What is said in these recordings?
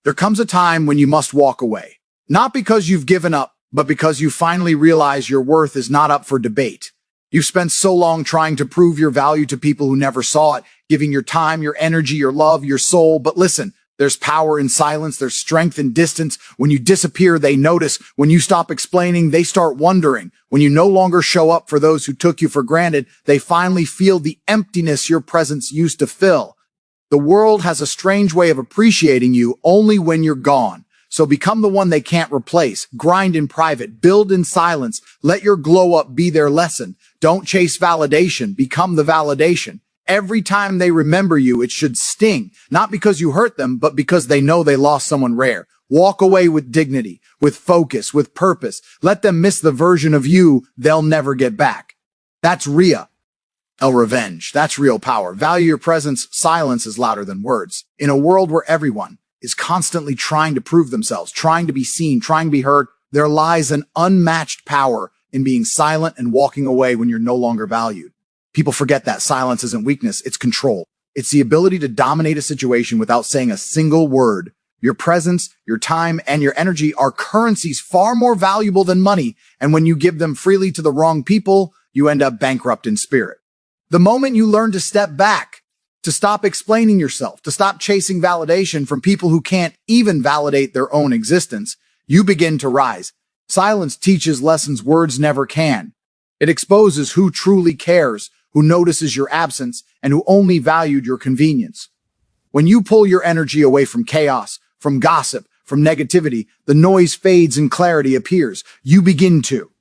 There comes a time when you must walk away. Not because you've given up, but because you finally realize your worth is not up for debate. You've spent so long trying to prove your value to people who never saw it, giving your time, your energy, your love, your soul. But listen, there's power in silence. There's strength in distance. When you disappear, they notice. When you stop explaining, they start wondering. When you no longer show up for those who took you for granted, they finally feel the emptiness your presence used to fill. The world has a strange way of appreciating you only when you're gone. So become the one they can't replace. Grind in private. Build in silence. Let your glow up be their lesson. Don't chase validation. Become the validation. Every time they remember you, it should sting. Not because you hurt them, but because they know they lost someone rare. Walk away with dignity, with focus, with purpose. Let them miss the version of you they'll never get back. That's Rhea. Revenge. That's real power. Value your presence. Silence is louder than words. In a world where everyone is constantly trying to prove themselves, trying to be seen, trying to be heard, there lies an unmatched power in being silent and walking away when you're no longer valued. People forget that silence isn't weakness, it's control. It's the ability to dominate a situation without saying a single word. Your presence, your time, and your energy are currencies far more valuable than money, and when you give them freely to the wrong people, you end up bankrupt in spirit. The moment you learn to step back, to stop explaining yourself, to stop chasing validation from people who can't even validate their own existence, you begin to rise. Silence teaches lessons words never can. It exposes who truly cares, who notices your absence, and who only valued your convenience. When you pull your energy away from chaos, from gossip, from negativity, the noise fades and clarity appears. You begin to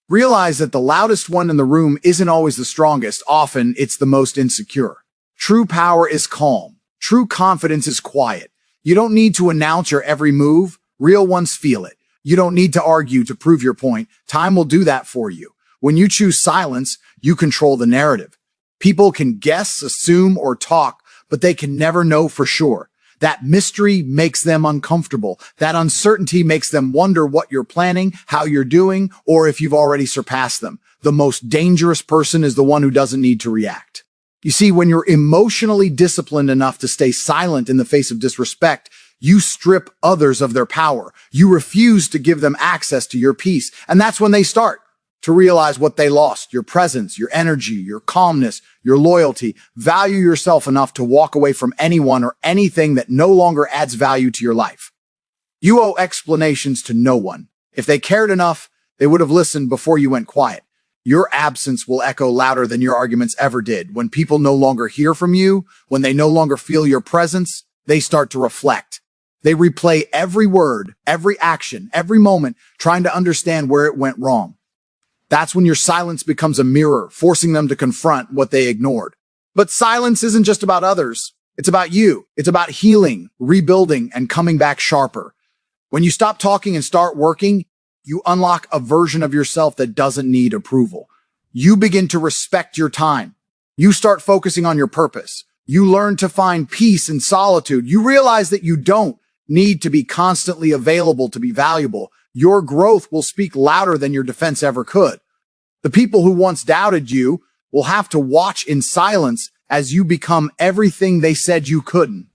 realize that the loudest one in the room isn't always the strongest. Often, it's the most insecure. True power is calm. True confidence is quiet. You don't need to announce your every move. Real ones feel it. You don't need to argue to prove your point. Time will do that for you. When you choose silence, you control the narrative. People can guess, assume, or talk, but they can never know for sure. That mystery makes them uncomfortable. That uncertainty makes them wonder what you're planning, how you're doing, or if you've already surpassed them. The most dangerous person is the one who doesn't need to react. You see, when you're emotionally disciplined enough to stay silent in the face of disrespect, you strip others of their power. You refuse to give them access to your peace. And that's when they start to realize what they lost: your presence, your energy, your calmness, your loyalty. Value yourself enough to walk away from anyone or anything that no longer adds value to your life. You owe explanations to no one. If they cared enough, they would have listened before you went quiet. Your absence will echo louder than your arguments ever did. When people no longer hear from you, when they no longer feel your presence, they start to reflect. They replay every word, every action, every moment, trying to understand where it went wrong. That's when your silence becomes a mirror, forcing them to confront what they ignored. But silence isn't just about others. It's about you. It's about healing, rebuilding, and coming back sharper. When you stop talking and start working, you unlock a version of yourself that doesn't need approval. You begin to respect your time. You start focusing on your purpose. You learn to find peace in solitude. You realize that you don't need to be constantly available to be valuable. Your growth will speak louder than your defense ever could. The people who once doubted you will have to watch in silence as you become everything they said you couldn't.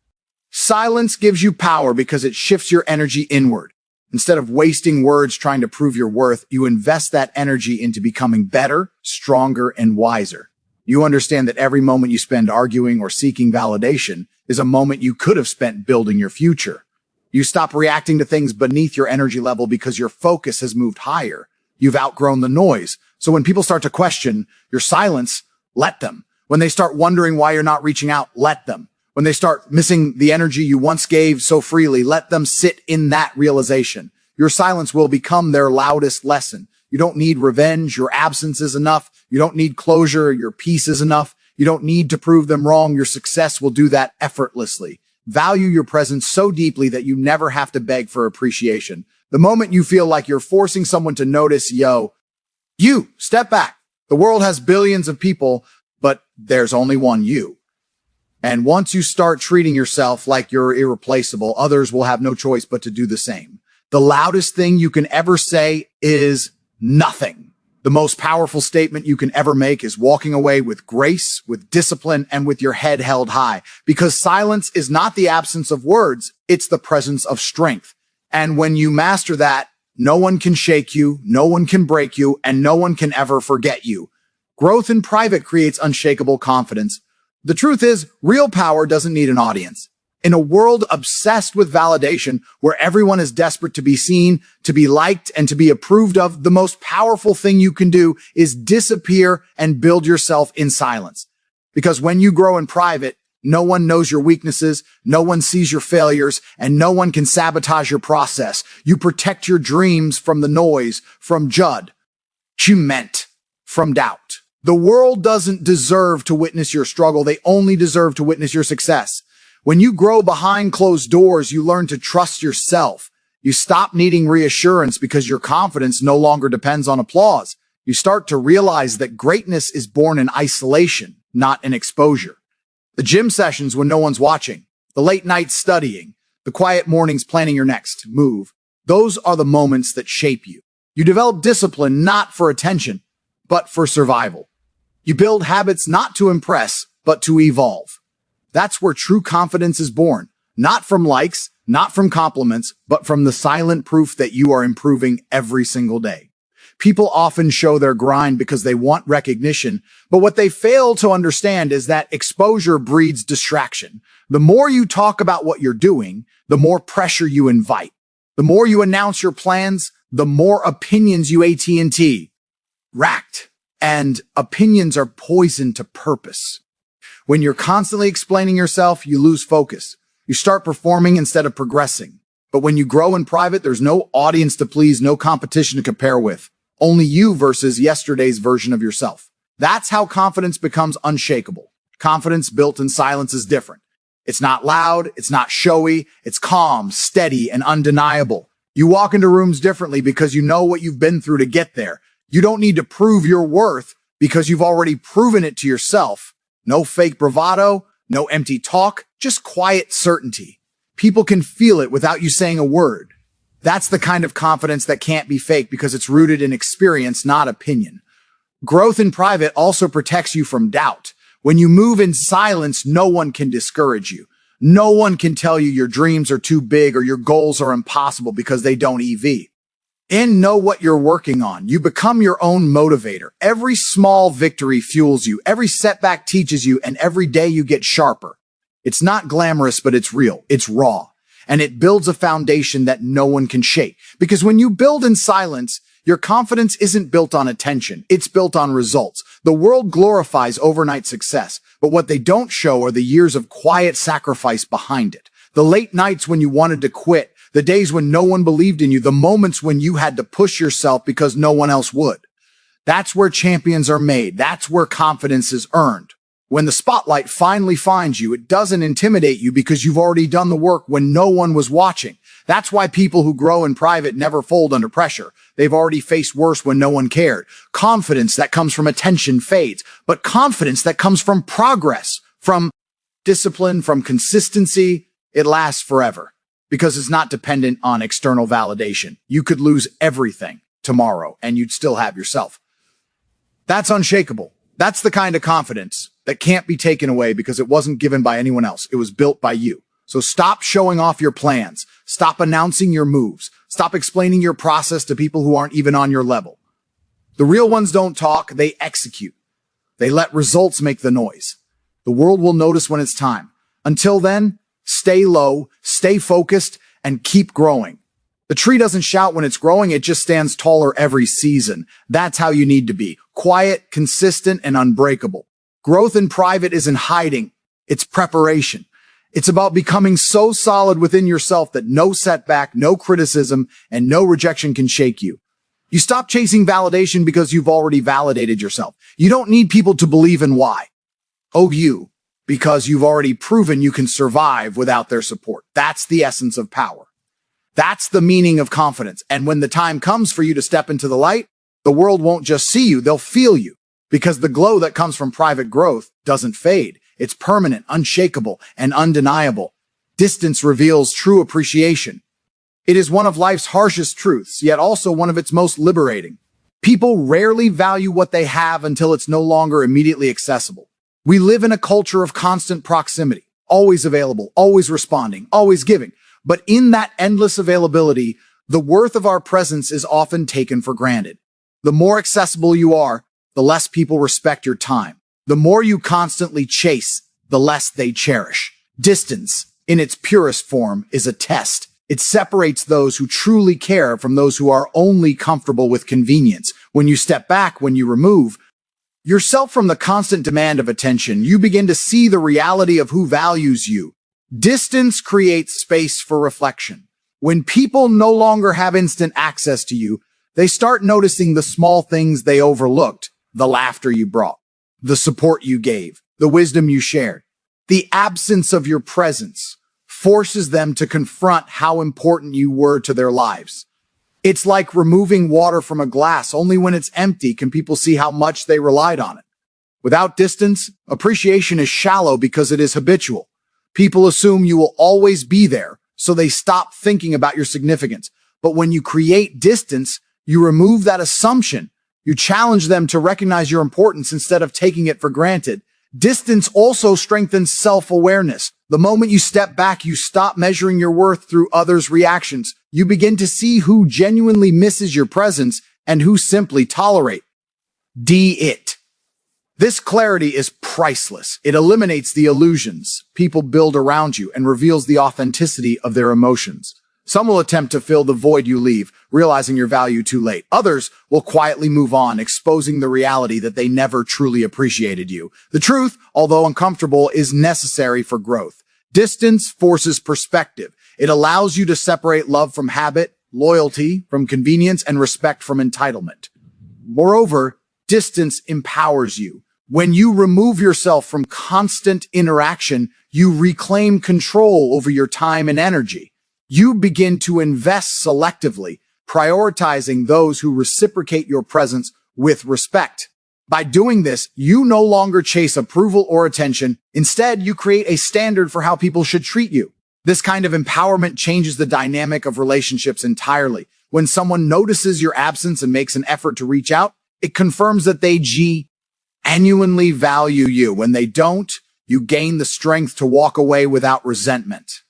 Silence gives you power because it shifts your energy inward. Instead of wasting words trying to prove your worth, you invest that energy into becoming better, stronger, and wiser. You understand that every moment you spend arguing or seeking validation is a moment you could have spent building your future. You stop reacting to things beneath your energy level because your focus has moved higher. You've outgrown the noise. So when people start to question your silence, let them. When they start wondering why you're not reaching out, let them. When they start missing the energy you once gave so freely, let them sit in that realization. Your silence will become their loudest lesson. You don't need revenge. Your absence is enough. You don't need closure. Your peace is enough. You don't need to prove them wrong. Your success will do that effortlessly. Value your presence so deeply that you never have to beg for appreciation. The moment you feel like you're forcing someone to notice, you step back. The world has billions of people, but there's only one you. And once you start treating yourself like you're irreplaceable, others will have no choice but to do the same. The loudest thing you can ever say is nothing. The most powerful statement you can ever make is walking away with grace, with discipline, and with your head held high. Because silence is not the absence of words, it's the presence of strength. And when you master that, no one can shake you, no one can break you, and no one can ever forget you. Growth in private creates unshakable confidence. The truth is, real power doesn't need an audience. In a world obsessed with validation, where everyone is desperate to be seen, to be liked, and to be approved of, the most powerful thing you can do is disappear and build yourself in silence. Because when you grow in private, no one knows your weaknesses, no one sees your failures, and no one can sabotage your process. You protect your dreams from the noise, from judgment, from doubt. The world doesn't deserve to witness your struggle. They only deserve to witness your success. When you grow behind closed doors, you learn to trust yourself. You stop needing reassurance because your confidence no longer depends on applause. You start to realize that greatness is born in isolation, not in exposure. The gym sessions when no one's watching, the late nights studying, the quiet mornings planning your next move, those are the moments that shape you. You develop discipline not for attention, but for survival. You build habits not to impress, but to evolve. That's where true confidence is born, not from likes, not from compliments, but from the silent proof that you are improving every single day. People often show their grind because they want recognition, but what they fail to understand is that exposure breeds distraction. The more you talk about what you're doing, the more pressure you invite. The more you announce your plans, the more opinions you AT&T. Racked. And opinions are poison to purpose. When you're constantly explaining yourself, you lose focus. You start performing instead of progressing. But when you grow in private, there's no audience to please, no competition to compare with. Only you versus yesterday's version of yourself. That's how confidence becomes unshakable. Confidence built in silence is different. It's not loud, it's not showy, it's calm, steady, and undeniable. You walk into rooms differently because you know what you've been through to get there. You don't need to prove your worth because you've already proven it to yourself. No fake bravado, no empty talk, just quiet certainty. People can feel it without you saying a word. That's the kind of confidence that can't be fake because it's rooted in experience, not opinion. Growth in private also protects you from doubt. When you move in silence, no one can discourage you. No one can tell you your dreams are too big or your goals are impossible because they don't EV. And know what you're working on. You become your own motivator. Every small victory fuels you. Every setback teaches you, and every day you get sharper. It's not glamorous, but it's real. It's raw. And it builds a foundation that no one can shake. Because when you build in silence, your confidence isn't built on attention. It's built on results. The world glorifies overnight success, but what they don't show are the years of quiet sacrifice behind it. The late nights when you wanted to quit, the days when no one believed in you, the moments when you had to push yourself because no one else would. That's where champions are made. That's where confidence is earned. When the spotlight finally finds you, it doesn't intimidate you because you've already done the work when no one was watching. That's why people who grow in private never fold under pressure. They've already faced worse when no one cared. Confidence that comes from attention fades, but confidence that comes from progress, from discipline, from consistency, it lasts forever. Because it's not dependent on external validation. You could lose everything tomorrow and you'd still have yourself. That's unshakable. That's the kind of confidence that can't be taken away because it wasn't given by anyone else. It was built by you. So stop showing off your plans. Stop announcing your moves. Stop explaining your process to people who aren't even on your level. The real ones don't talk, they execute. They let results make the noise. The world will notice when it's time. Until then, stay low, stay focused, and keep growing. The tree doesn't shout when it's growing, it just stands taller every season. That's how you need to be. Quiet, consistent, and unbreakable. Growth in private isn't hiding, it's preparation. It's about becoming so solid within yourself that no setback, no criticism, and no rejection can shake you. You stop chasing validation because you've already validated yourself. You don't need people to believe in why. Oh, you. Because you've already proven you can survive without their support. That's the essence of power. That's the meaning of confidence. And when the time comes for you to step into the light, the world won't just see you, they'll feel you. Because the glow that comes from private growth doesn't fade. It's permanent, unshakable, and undeniable. Distance reveals true appreciation. It is one of life's harshest truths, yet also one of its most liberating. People rarely value what they have until it's no longer immediately accessible. We live in a culture of constant proximity, always available, always responding, always giving. But in that endless availability, the worth of our presence is often taken for granted. The more accessible you are, the less people respect your time. The more you constantly chase, the less they cherish. Distance, in its purest form, is a test. It separates those who truly care from those who are only comfortable with convenience. When you step back, when you remove yourself from the constant demand of attention, you begin to see the reality of who values you. Distance creates space for reflection. When people no longer have instant access to you, they start noticing the small things they overlooked: the laughter you brought, the support you gave, the wisdom you shared. The absence of your presence forces them to confront how important you were to their lives. It's like removing water from a glass. Only when it's empty can people see how much they relied on it. Without distance, appreciation is shallow because it is habitual. People assume you will always be there, so they stop thinking about your significance. But when you create distance, you remove that assumption. You challenge them to recognize your importance instead of taking it for granted. Distance also strengthens self-awareness. The moment you step back, you stop measuring your worth through others' reactions. You begin to see who genuinely misses your presence and who simply tolerate it. This clarity is priceless. It eliminates the illusions people build around you and reveals the authenticity of their emotions. Some will attempt to fill the void you leave, realizing your value too late. Others will quietly move on, exposing the reality that they never truly appreciated you. The truth, although uncomfortable, is necessary for growth. Distance forces perspective. It allows you to separate love from habit, loyalty from convenience, and respect from entitlement. Moreover, distance empowers you. When you remove yourself from constant interaction, you reclaim control over your time and energy. You begin to invest selectively, prioritizing those who reciprocate your presence with respect. By doing this, you no longer chase approval or attention. Instead, you create a standard for how people should treat you. This kind of empowerment changes the dynamic of relationships entirely. When someone notices your absence and makes an effort to reach out, it confirms that they genuinely value you. When they don't, you gain the strength to walk away without resentment.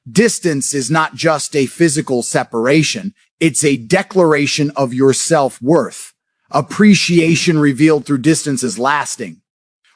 Distance is not just a physical separation, it's a declaration of your self-worth. Appreciation revealed through distance is lasting.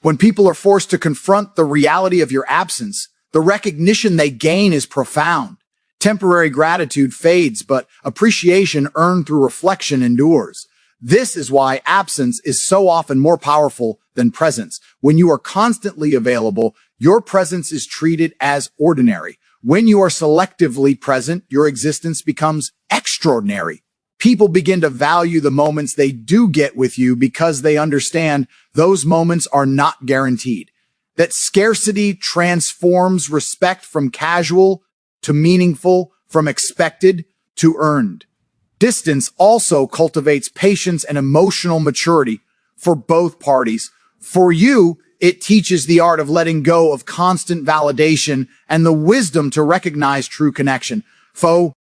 When people are forced to confront the reality of your absence, the recognition they gain is profound. Temporary gratitude fades, but appreciation earned through reflection endures. This is why absence is so often more powerful than presence. When you are constantly available, your presence is treated as ordinary. When you are selectively present, your existence becomes extraordinary. People begin to value the moments they do get with you because they understand those moments are not guaranteed. That scarcity transforms respect from casual to meaningful, from expected to earned. Distance also cultivates patience and emotional maturity for both parties. For you, it teaches the art of letting go of constant validation and the wisdom to recognize true connection. For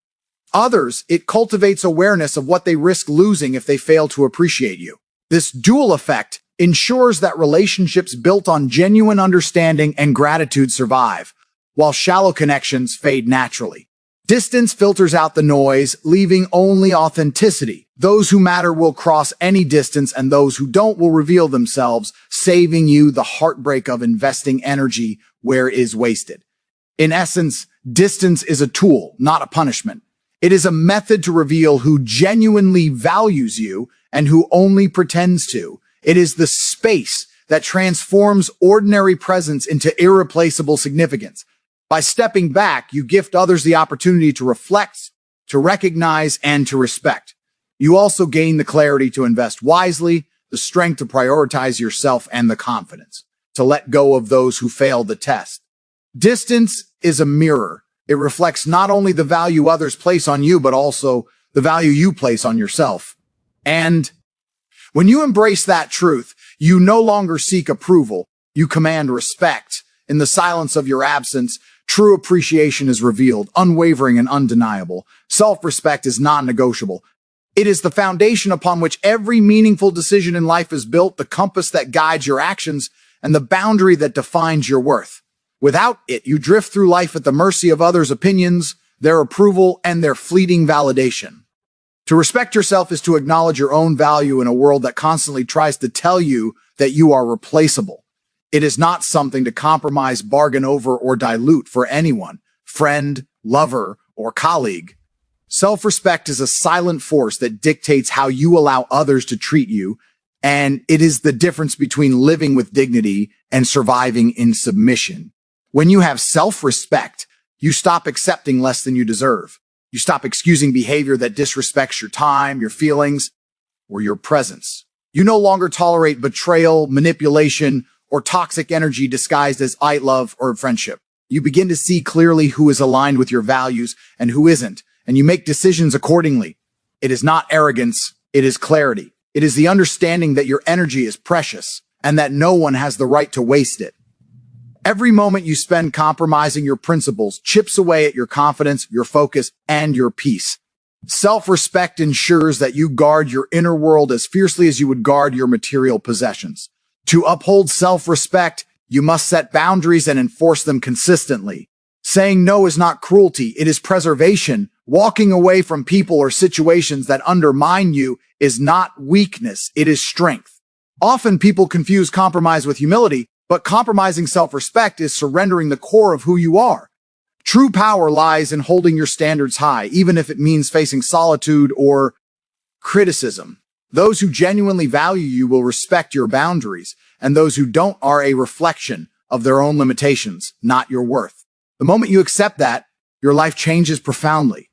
others, it cultivates awareness of what they risk losing if they fail to appreciate you. This dual effect ensures that relationships built on genuine understanding and gratitude survive, while shallow connections fade naturally. Distance filters out the noise, leaving only authenticity. Those who matter will cross any distance, and those who don't will reveal themselves, saving you the heartbreak of investing energy where it is wasted. In essence, distance is a tool, not a punishment. It is a method to reveal who genuinely values you and who only pretends to. It is the space that transforms ordinary presence into irreplaceable significance. By stepping back, you gift others the opportunity to reflect, to recognize, and to respect. You also gain the clarity to invest wisely, the strength to prioritize yourself, and the confidence to let go of those who fail the test. Distance is a mirror. It reflects not only the value others place on you, but also the value you place on yourself. And when you embrace that truth, you no longer seek approval. You command respect. In the silence of your absence, true appreciation is revealed, unwavering and undeniable. Self-respect is non-negotiable. It is the foundation upon which every meaningful decision in life is built, the compass that guides your actions, and the boundary that defines your worth. Without it, you drift through life at the mercy of others' opinions, their approval, and their fleeting validation. To respect yourself is to acknowledge your own value in a world that constantly tries to tell you that you are replaceable. It is not something to compromise, bargain over, or dilute for anyone, friend, lover, or colleague. Self-respect is a silent force that dictates how you allow others to treat you, and it is the difference between living with dignity and surviving in submission. When you have self-respect, you stop accepting less than you deserve. You stop excusing behavior that disrespects your time, your feelings, or your presence. You no longer tolerate betrayal, manipulation, or toxic energy disguised as love or friendship. You begin to see clearly who is aligned with your values and who isn't, and you make decisions accordingly. It is not arrogance, it is clarity. It is the understanding that your energy is precious and that no one has the right to waste it. Every moment you spend compromising your principles chips away at your confidence, your focus, and your peace. Self-respect ensures that you guard your inner world as fiercely as you would guard your material possessions. To uphold self-respect, you must set boundaries and enforce them consistently. Saying no is not cruelty, it is preservation. Walking away from people or situations that undermine you is not weakness, it is strength. Often people confuse compromise with humility, but compromising self-respect is surrendering the core of who you are. True power lies in holding your standards high, even if it means facing solitude or criticism. Those who genuinely value you will respect your boundaries, and those who don't are a reflection of their own limitations, not your worth. The moment you accept that, your life changes profoundly.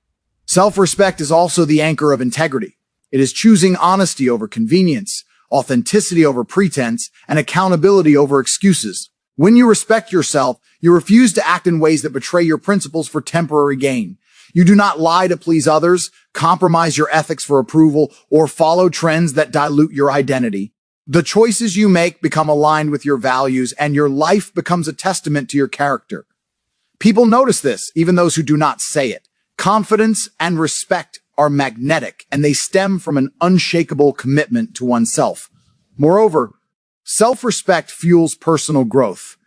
Self-respect is also the anchor of integrity. It is choosing honesty over convenience, authenticity over pretense, and accountability over excuses. When you respect yourself, you refuse to act in ways that betray your principles for temporary gain. You do not lie to please others, compromise your ethics for approval, or follow trends that dilute your identity. The choices you make become aligned with your values, and your life becomes a testament to your character. People notice this, even those who do not say it. Confidence and respect are magnetic, and they stem from an unshakable commitment to oneself. Moreover, self-respect fuels personal growth.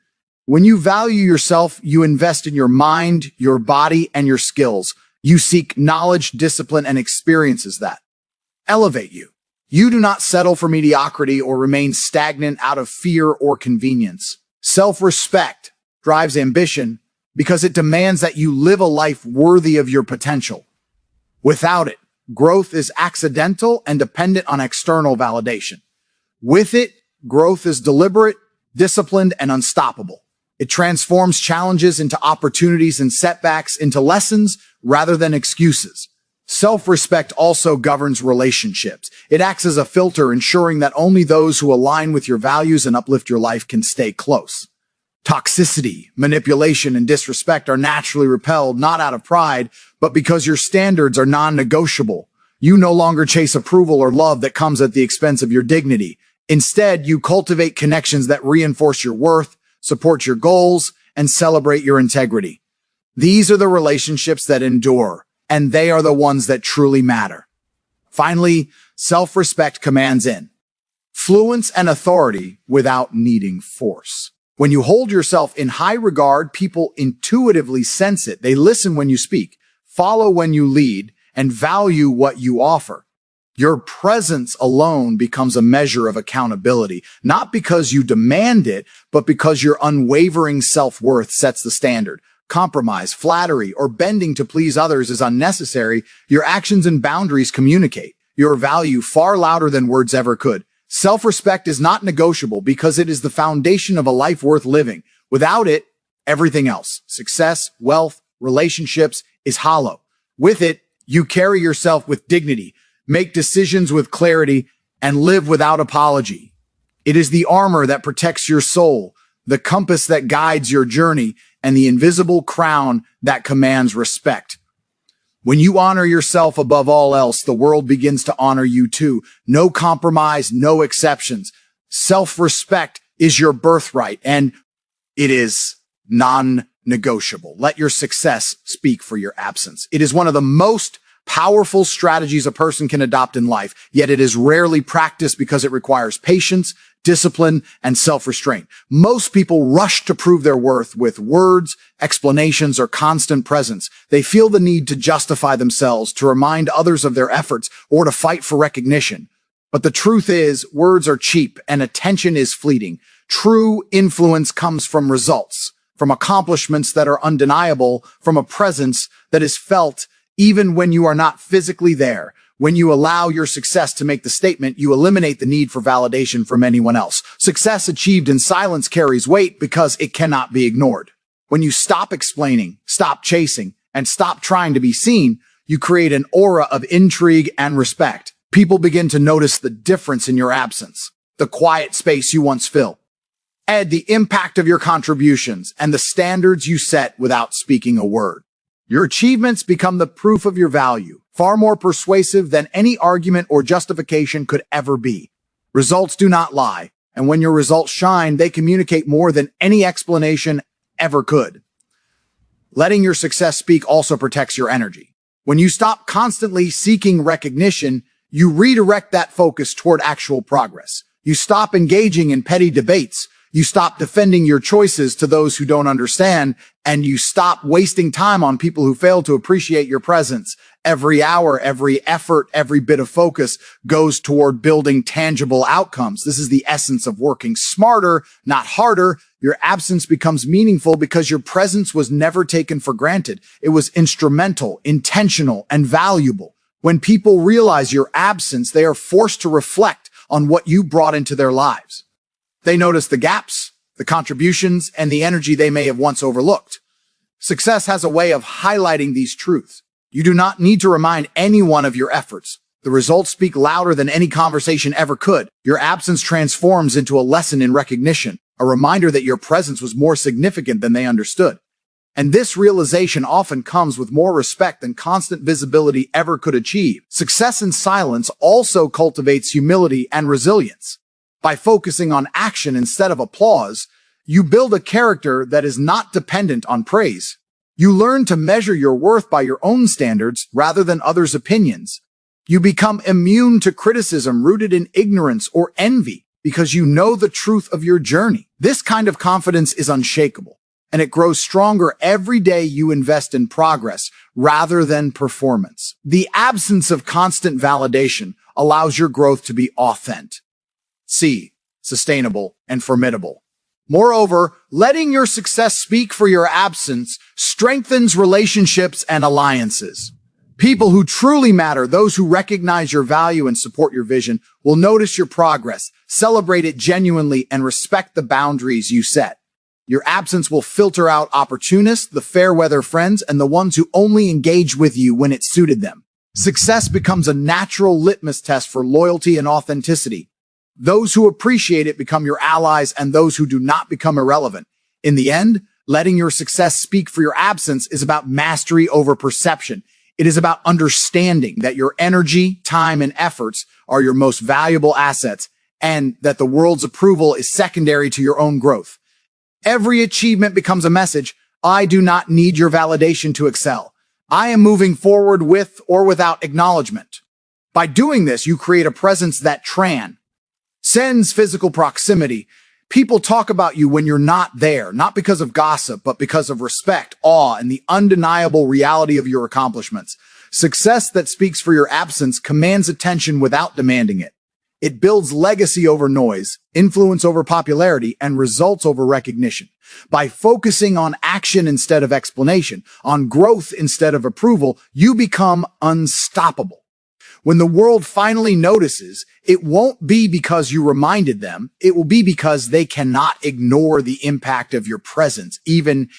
When you value yourself, you invest in your mind, your body, and your skills. You seek knowledge, discipline, and experiences that elevate you. You do not settle for mediocrity or remain stagnant out of fear or convenience. Self-respect drives ambition because it demands that you live a life worthy of your potential. Without it, growth is accidental and dependent on external validation. With it, growth is deliberate, disciplined, and unstoppable. It transforms challenges into opportunities and setbacks into lessons rather than excuses. Self-respect also governs relationships. It acts as a filter, ensuring that only those who align with your values and uplift your life can stay close. Toxicity, manipulation, and disrespect are naturally repelled, not out of pride, but because your standards are non-negotiable. You no longer chase approval or love that comes at the expense of your dignity. Instead, you cultivate connections that reinforce your worth, support your goals, and celebrate your integrity. These are the relationships that endure, and they are the ones that truly matter. Finally, self-respect commands influence and authority without needing force. When you hold yourself in high regard, people intuitively sense it. They listen when you speak, follow when you lead, and value what you offer. Your presence alone becomes a measure of accountability, not because you demand it, but because your unwavering self-worth sets the standard. Compromise, flattery, or bending to please others is unnecessary. Your actions and boundaries communicate your value far louder than words ever could. Self-respect is not negotiable because it is the foundation of a life worth living. Without it, everything else, success, wealth, relationships, is hollow. With it, you carry yourself with dignity, make decisions with clarity, and live without apology. It is the armor that protects your soul, the compass that guides your journey, and the invisible crown that commands respect. When you honor yourself above all else, the world begins to honor you too. No compromise, no exceptions. Self-respect is your birthright, and it is non-negotiable. Let your success speak for your absence. It is one of the most powerful strategies a person can adopt in life, yet it is rarely practiced because it requires patience, discipline, and self-restraint. Most people rush to prove their worth with words, explanations, or constant presence. They feel the need to justify themselves, to remind others of their efforts, or to fight for recognition. But the truth is, words are cheap and attention is fleeting. True influence comes from results, from accomplishments that are undeniable, from a presence that is felt even when you are not physically there. When you allow your success to make the statement, you eliminate the need for validation from anyone else. Success achieved in silence carries weight because it cannot be ignored. When you stop explaining, stop chasing, and stop trying to be seen, you create an aura of intrigue and respect. People begin to notice the difference in your absence, the quiet space you once filled. Add the impact of your contributions and the standards you set without speaking a word. Your achievements become the proof of your value, far more persuasive than any argument or justification could ever be. Results do not lie, and when your results shine, they communicate more than any explanation ever could. Letting your success speak also protects your energy. When you stop constantly seeking recognition, you redirect that focus toward actual progress. You stop engaging in petty debates. You stop defending your choices to those who don't understand, and you stop wasting time on people who fail to appreciate your presence. Every hour, every effort, every bit of focus goes toward building tangible outcomes. This is the essence of working smarter, not harder. Your absence becomes meaningful because your presence was never taken for granted. It was instrumental, intentional, and valuable. When people realize your absence, they are forced to reflect on what you brought into their lives. They notice the gaps, the contributions, and the energy they may have once overlooked. Success has a way of highlighting these truths. You do not need to remind anyone of your efforts. The results speak louder than any conversation ever could. Your absence transforms into a lesson in recognition, a reminder that your presence was more significant than they understood. And this realization often comes with more respect than constant visibility ever could achieve. Success in silence also cultivates humility and resilience. By focusing on action instead of applause, you build a character that is not dependent on praise. You learn to measure your worth by your own standards rather than others' opinions. You become immune to criticism rooted in ignorance or envy because you know the truth of your journey. This kind of confidence is unshakable, and it grows stronger every day you invest in progress rather than performance. The absence of constant validation allows your growth to be authentic, sustainable, and formidable. Moreover, letting your success speak for your absence strengthens relationships and alliances. People who truly matter, those who recognize your value and support your vision, will notice your progress, celebrate it genuinely, and respect the boundaries you set. Your absence will filter out opportunists, the fair-weather friends, and the ones who only engage with you when it suited them. Success becomes a natural litmus test for loyalty and authenticity. Those who appreciate it become your allies, and those who do not become irrelevant. In the end, letting your success speak for your absence is about mastery over perception. It is about understanding that your energy, time, and efforts are your most valuable assets, and that the world's approval is secondary to your own growth. Every achievement becomes a message. I do not need your validation to excel. I am moving forward with or without acknowledgement. By doing this, you create a presence that transcends physical proximity. People talk about you when you're not there, not because of gossip, but because of respect, awe, and the undeniable reality of your accomplishments. Success that speaks for your absence commands attention without demanding it. It builds legacy over noise, influence over popularity, and results over recognition. By focusing on action instead of explanation, on growth instead of approval, you become unstoppable. When the world finally notices, it won't be because you reminded them. It will be because they cannot ignore the impact of your presence, even